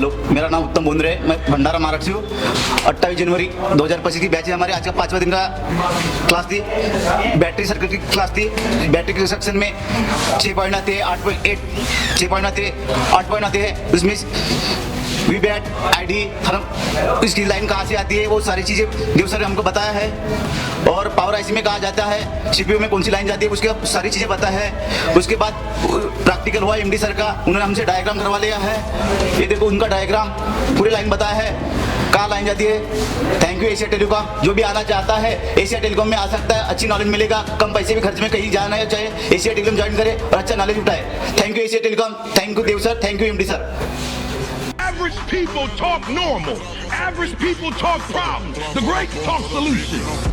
मेरा नाम उत्तम बोंद्रे, मैं भंडारा महाराष्ट्र से हूँ। 28 जनवरी 2025 की बैच है हमारे। आज का 5वां दिन का क्लास थी, बैटरी सर्किट की क्लास थी। बैटरी के सेक्शन में 6 पॉइंट आते हैं, 8.8 6 पॉइंट आते हैं, 8 पॉइंट आते हैं। उसमें वी बैट ID थर्म, इसकी लाइन कहाँ से आती है, वो सारी चीज़ें देव सर ने हमको बताया है। और पावर IC में कहाँ जाता है, CPU में कौन सी लाइन जाती है, उसकी सारी चीज़ें पता है। उसके बाद प्रैक्टिकल हुआ MD सर का, उन्होंने हमसे डायग्राम करवा लिया है। ये देखो उनका डायग्राम, पूरी लाइन बताया है कहाँ लाइन जाती है। Thank you Asia telecom. जो भी आना चाहता है एशिया टेलीकॉम में आ सकता है, अच्छी नॉलेज मिलेगा, कम पैसे भी खर्च में कहीं जाना है चाहे एशिया टेलीकॉम ज्वाइन करे और अच्छा नॉलेज उठाए। Thank you Asia Telecom, thank you Dev sir, thank you MD sir. Average people talk normal. Average people talk problems. The great talk solutions.